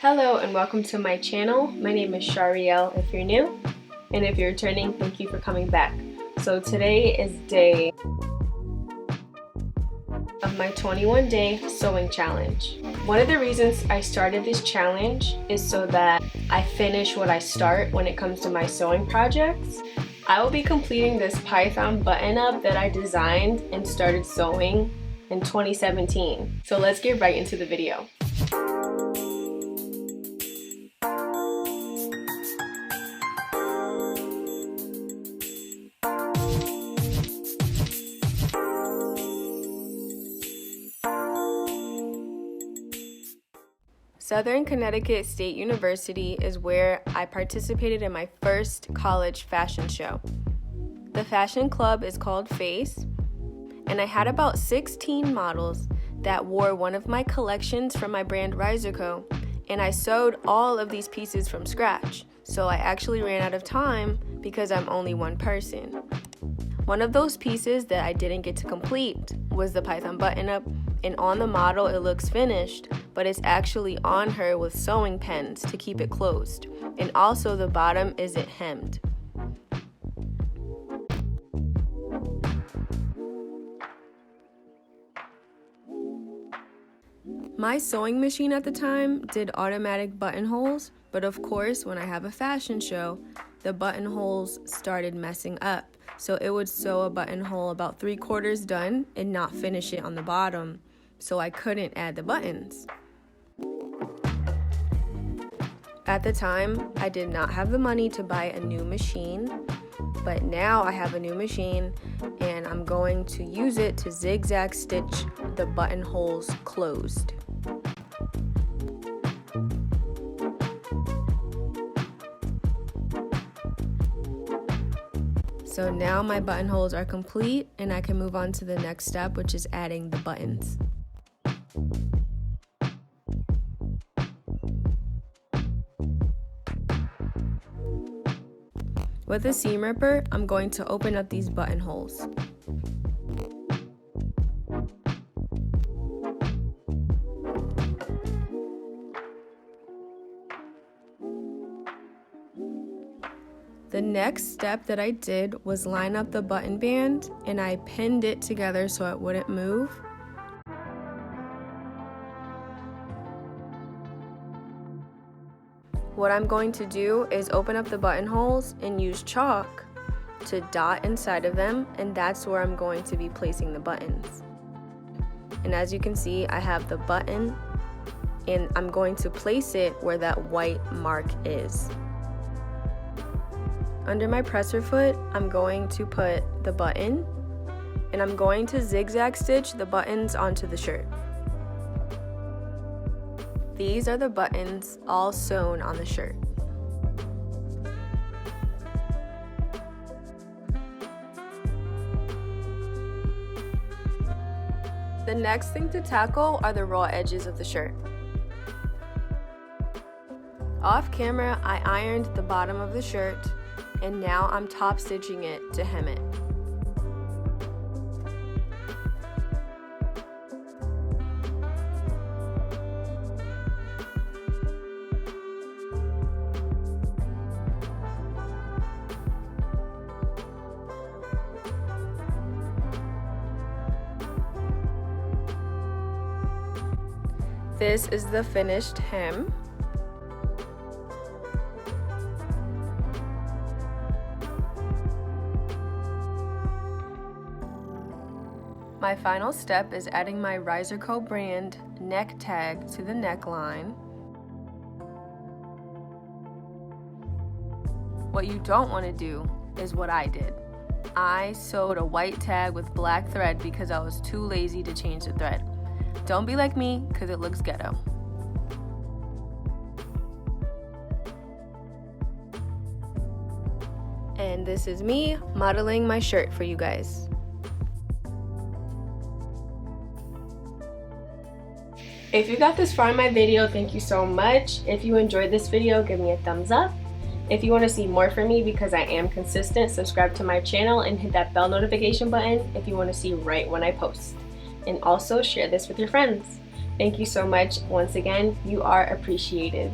Hello and welcome to my channel. My name is Shariel if you're new, and if you're returning, thank you for coming back. So today is day of my 21-day sewing challenge. One of the reasons I started this challenge is so that I finish what I start when it comes to my sewing projects. I will be completing this Python button-up that I designed and started sewing in 2017. So let's get right into the video. Southern Connecticut State University is where I participated in my first college fashion show. The fashion club is called Face, and I had about 16 models that wore one of my collections from my brand Riser Co, and I sewed all of these pieces from scratch, so I actually ran out of time because I'm only one person. One of those pieces that I didn't get to complete was the Python button-up, and on the model it looks finished, but it's actually on her with sewing pens to keep it closed, and also the bottom isn't hemmed. My sewing machine at the time did automatic buttonholes, but of course when I have a fashion show, the buttonholes started messing up. So it would sew a buttonhole about 3/4 done and not finish it on the bottom, so I couldn't add the buttons. At the time, I did not have the money to buy a new machine, but now I have a new machine and I'm going to use it to zigzag stitch the buttonholes closed. So now my buttonholes are complete and I can move on to the next step, which is adding the buttons. With a seam ripper, I'm going to open up these buttonholes. The next step that I did was line up the button band, and I pinned it together so it wouldn't move. What I'm going to do is open up the buttonholes and use chalk to dot inside of them, and that's where I'm going to be placing the buttons. And as you can see, I have the button, and I'm going to place it where that white mark is. Under my presser foot, I'm going to put the button, and I'm going to zigzag stitch the buttons onto the shirt. These are the buttons all sewn on the shirt. The next thing to tackle are the raw edges of the shirt. Off camera, I ironed the bottom of the shirt, and now I'm top stitching it to hem it. This is the finished hem. My final step is adding my Riser Co brand neck tag to the neckline. What you don't want to do is what I did. I sewed a white tag with black thread because I was too lazy to change the thread. Don't be like me, because it looks ghetto. And this is me modeling my shirt for you guys. If you got this far in my video, thank you so much. If you enjoyed this video, give me a thumbs up. If you want to see more from me because I am consistent, subscribe to my channel and hit that bell notification button if you want to see right when I post. And also share this with your friends. Thank you so much. Once again, you are appreciated.